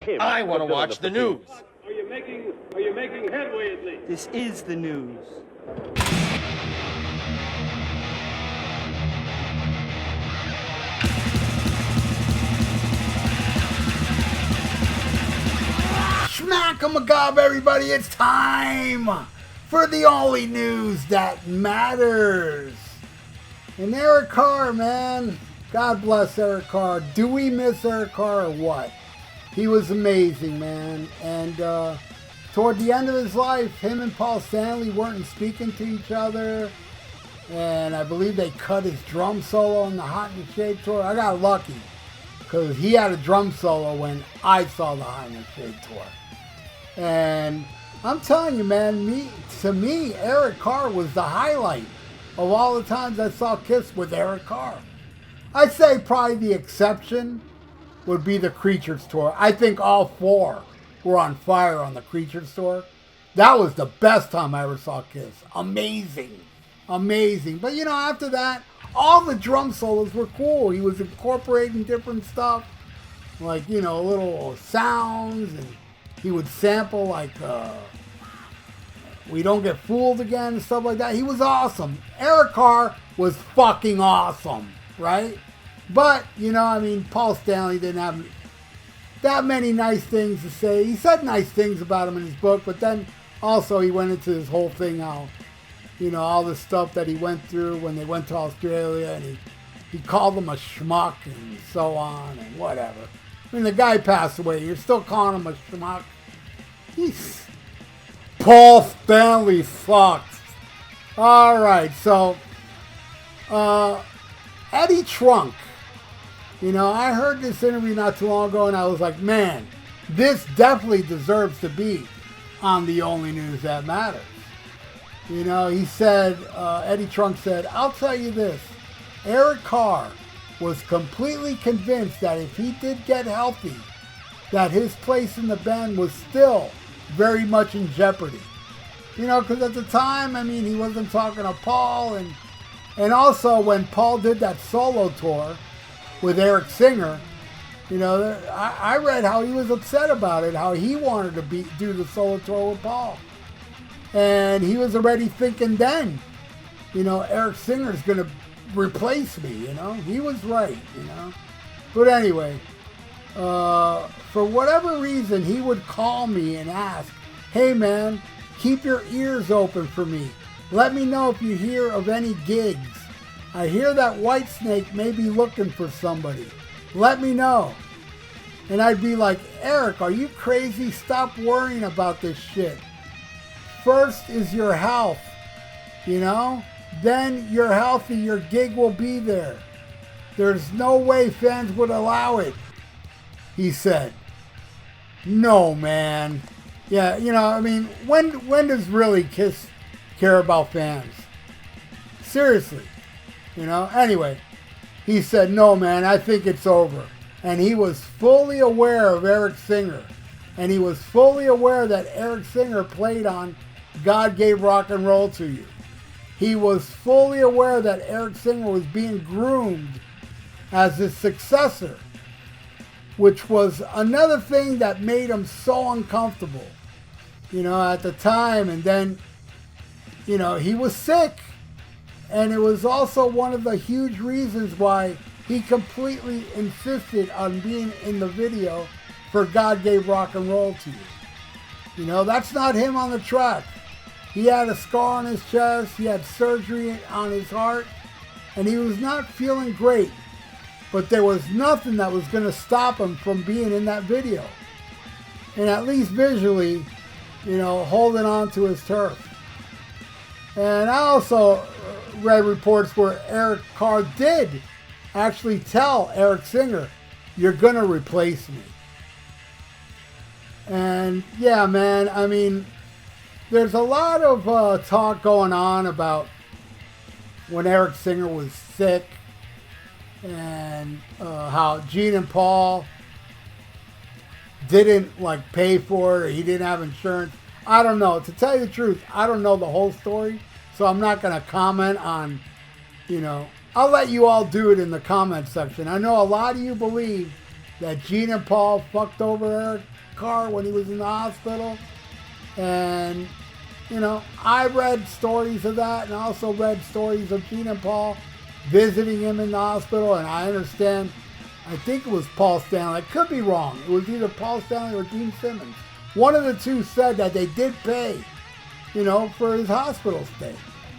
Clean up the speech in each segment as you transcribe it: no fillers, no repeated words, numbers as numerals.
him. I want to watch the news. Are you making headway at least? This is the news. Schmack-a-magob, everybody, it's time for the only news that matters. And Eric Carr, man, God bless Eric Carr. Do we miss Eric Carr or what? He was amazing, man. And toward the end of his life, him and Paul Stanley weren't speaking to each other. And I believe they cut his drum solo on the Hot in the Shade tour. I got lucky because he had a drum solo when I saw the Hot in the Shade tour. And I'm telling you, man, to me, Eric Carr was the highlight of all the times I saw Kiss with Eric Carr. I'd say probably the exception would be the Creatures tour. I think all four were on fire on the Creatures tour. That was the best time I ever saw Kiss. Amazing. Amazing. But, you know, after that, all the drum solos were cool. He was incorporating different stuff, like, you know, little sounds, and he would sample, like, We Don't Get Fooled Again and stuff like that. He was awesome. Eric Carr was fucking awesome, right? But, you know, I mean, Paul Stanley didn't have that many nice things to say. He said nice things about him in his book, but then also he went into this whole thing how, you know, all the stuff that he went through when they went to Australia, and he called them a schmuck and so on and whatever. I mean, the guy passed away. You're still calling him a schmuck? Paul Stanley sucks. All right, so Eddie Trunk. You know, I heard this interview not too long ago, and I was like, man, this definitely deserves to be on the only news that matters. You know, he said, Eddie Trunk said, I'll tell you this, Eric Carr was completely convinced that if he did get healthy, that his place in the band was still very much in jeopardy. You know, because at the time, I mean, he wasn't talking to Paul, and also when Paul did that solo tour with Eric Singer, you know, I read how he was upset about it, how he wanted to do the solo tour with Paul. And he was already thinking then, you know, Eric Singer's going to replace me, you know. He was right, you know. But anyway, for whatever reason, he would call me and ask, hey, man, keep your ears open for me. Let me know if you hear of any gigs. I hear that Whitesnake may be looking for somebody. Let me know. And I'd be like, Eric, are you crazy? Stop worrying about this shit. First is your health, you know? Then you're healthy, your gig will be there. There's no way fans would allow it, he said. No, man. Yeah, you know, I mean, when does really Kiss care about fans? Seriously. You know, anyway, he said, no, man, I think it's over. And he was fully aware of Eric Singer. And he was fully aware that Eric Singer played on God Gave Rock and Roll to You. He was fully aware that Eric Singer was being groomed as his successor, which was another thing that made him so uncomfortable, you know, at the time. And then, you know, he was sick. And it was also one of the huge reasons why he completely insisted on being in the video for God Gave Rock and Roll to You. You know, that's not him on the track. He had a scar on his chest, he had surgery on his heart, and he was not feeling great. But there was nothing that was going to stop him from being in that video. And at least visually, you know, holding on to his turf. And I also read reports where Eric Carr did actually tell Eric Singer, you're going to replace me. And yeah, man, I mean, there's a lot of talk going on about when Eric Singer was sick and how Gene and Paul didn't like pay for it, or he didn't have insurance. I don't know. To tell you the truth, I don't know the whole story, so I'm not going to comment on, you know, I'll let you all do it in the comment section. I know a lot of you believe that Gene and Paul fucked over Eric Carr when he was in the hospital. And, you know, I read stories of that, and also read stories of Gene and Paul visiting him in the hospital. And I understand, I think it was Paul Stanley. I could be wrong. It was either Paul Stanley or Gene Simmons. One of the two said that they did pay, you know, for his hospital stay.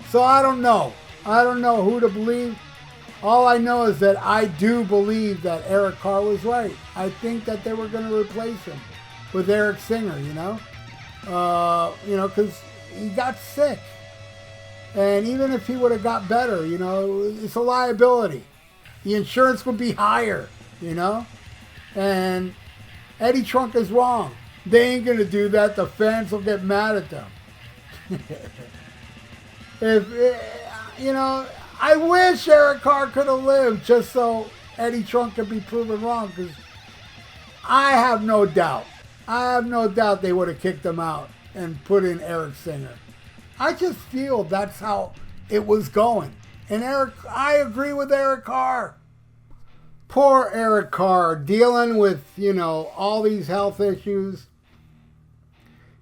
So I don't know. I don't know who to believe. All I know is that I do believe that Eric Carr was right. I think that they were going to replace him with Eric Singer, you know, because he got sick. And even if he would have got better, you know, it's a liability. The insurance would be higher, you know. And Eddie Trunk is wrong. They ain't going to do that. The fans will get mad at them. You know, I wish Eric Carr could have lived just so Eddie Trunk could be proven wrong, because I have no doubt. I have no doubt they would have kicked him out and put in Eric Singer. I just feel that's how it was going. And I agree with Eric Carr. Poor Eric Carr, dealing with, you know, all these health issues.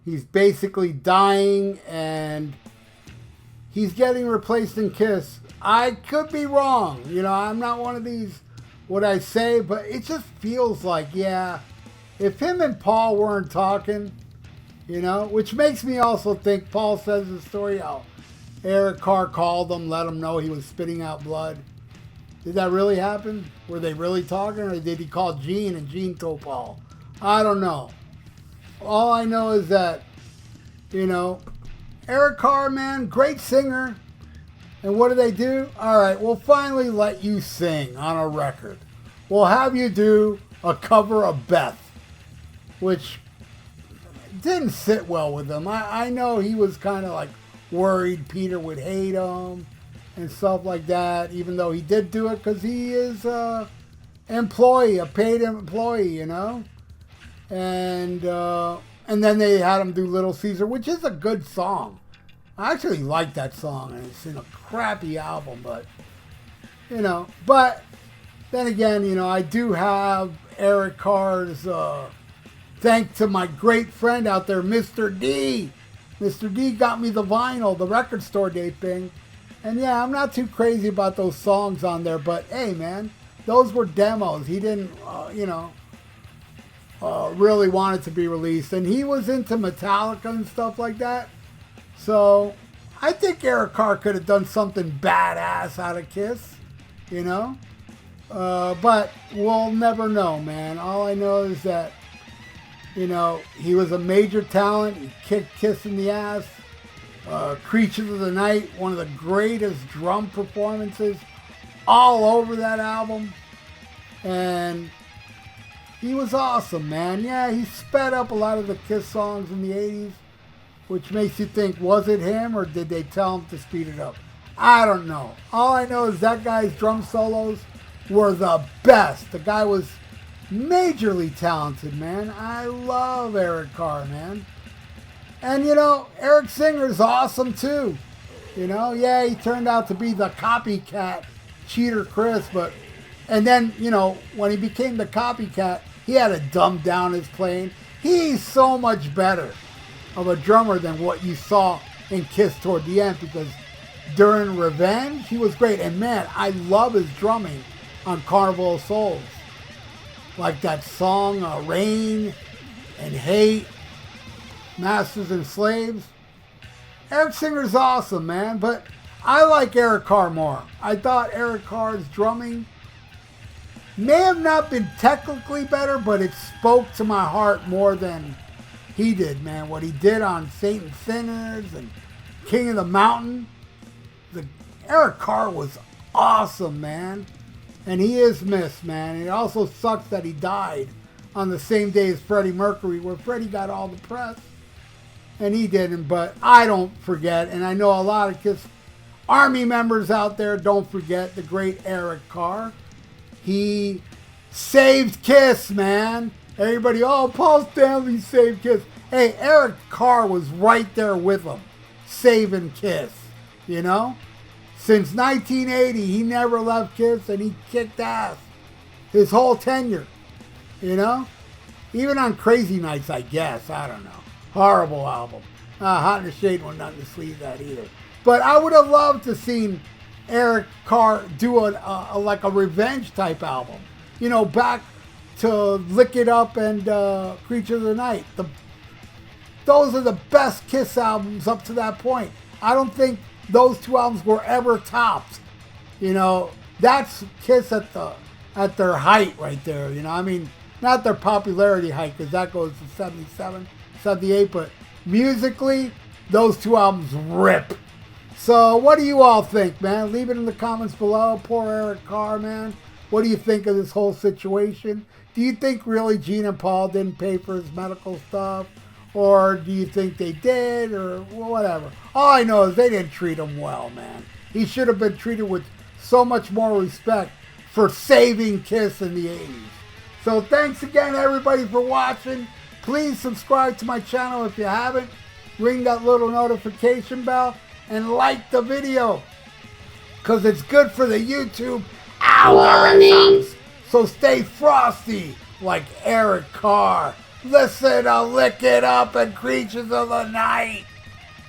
He's basically dying, and he's getting replaced in Kiss. I could be wrong. You know, I'm not one of these, what I say, but it just feels like, yeah, if him and Paul weren't talking, you know, which makes me also think Paul says the story how Eric Carr called him, let him know he was spitting out blood. Did that really happen? Were they really talking, or did he call Gene and Gene told Paul? I don't know. All I know is that, you know, Eric Carr, man, great singer. And what do? All right, we'll finally let you sing on a record. We'll have you do a cover of Beth, which didn't sit well with him. I know he was kind of like worried Peter would hate him and stuff like that, even though he did do it because he is a paid employee, you know. And then they had him do Little Caesar, which is a good song. I actually like that song, and it's in a crappy album, but, you know. But then again, you know, I do have Eric Carr's, thanks to my great friend out there, Mr. D. Mr. D got me the vinyl, the record store day thing. And yeah, I'm not too crazy about those songs on there, but hey, man, those were demos. He didn't, really want it to be released. And he was into Metallica and stuff like that. So I think Eric Carr could have done something badass out of Kiss, you know. But we'll never know, man. All I know is that, you know, he was a major talent. He kicked Kiss in the ass. Creatures of the Night, one of the greatest drum performances all over that album. And he was awesome, man. Yeah, he sped up a lot of the Kiss songs in the 80s, which makes you think, was it him or did they tell him to speed it up? I don't know. All I know is that guy's drum solos were the best. The guy was majorly talented, man. I love Eric Carr, man. And, you know, Eric Singer's awesome, too. You know, yeah, he turned out to be the copycat Cheater Chris, but... And then, you know, when he became the copycat, he had to dumb down his playing. He's so much better of a drummer than what you saw in Kiss toward the end, because during Revenge, he was great. And, man, I love his drumming on Carnival of Souls. Like that song, Rain and Hate, Masters and Slaves. Eric Singer's awesome, man, but I like Eric Carr more. I thought Eric Carr's drumming may have not been technically better, but it spoke to my heart more than he did, man. What he did on Saint and Sinners and King of the Mountain. Eric Carr was awesome, man. And he is missed, man. It also sucks that he died on the same day as Freddie Mercury, where Freddie got all the press and he didn't. But I don't forget, and I know a lot of Kiss Army members out there don't forget the great Eric Carr. He saved Kiss, man. Everybody, oh, Paul Stanley saved Kiss. Hey, Eric Carr was right there with him, saving Kiss, you know? Since 1980, he never left Kiss, and he kicked ass his whole tenure. You know? Even on crazy nights, I guess. I don't know. Horrible album. Hot in the Shade won't nothing to sleeve that either. But I would have loved to seen Eric Carr do like a revenge type album. You know, back to Lick It Up and Creature of the Night. Those are the best Kiss albums up to that point. I don't think those two albums were ever topped. You know, that's Kiss at their height right there. You know, I mean, not their popularity height, because that goes to 77, 78, but musically, those two albums rip. So what do you all think, man? Leave it in the comments below. Poor Eric Carr, man. What do you think of this whole situation? Do you think really Gene and Paul didn't pay for his medical stuff? Or do you think they did? Or whatever. All I know is they didn't treat him well, man. He should have been treated with so much more respect for saving Kiss in the 80s. So thanks again, everybody, for watching. Please subscribe to my channel if you haven't. Ring that little notification bell. And like the video, because it's good for the YouTube algorithms. So stay frosty like Eric Carr. Listen to Lick It Up and Creatures of the Night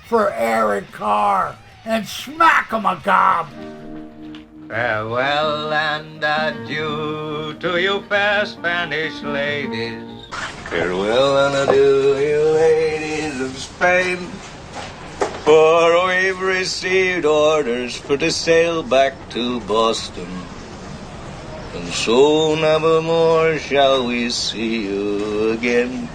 for Eric Carr. And smack 'em a gob. Farewell and adieu to you fair Spanish ladies. Farewell and adieu, you ladies of Spain. For we've received orders for to sail back to Boston, and so never more shall we see you again.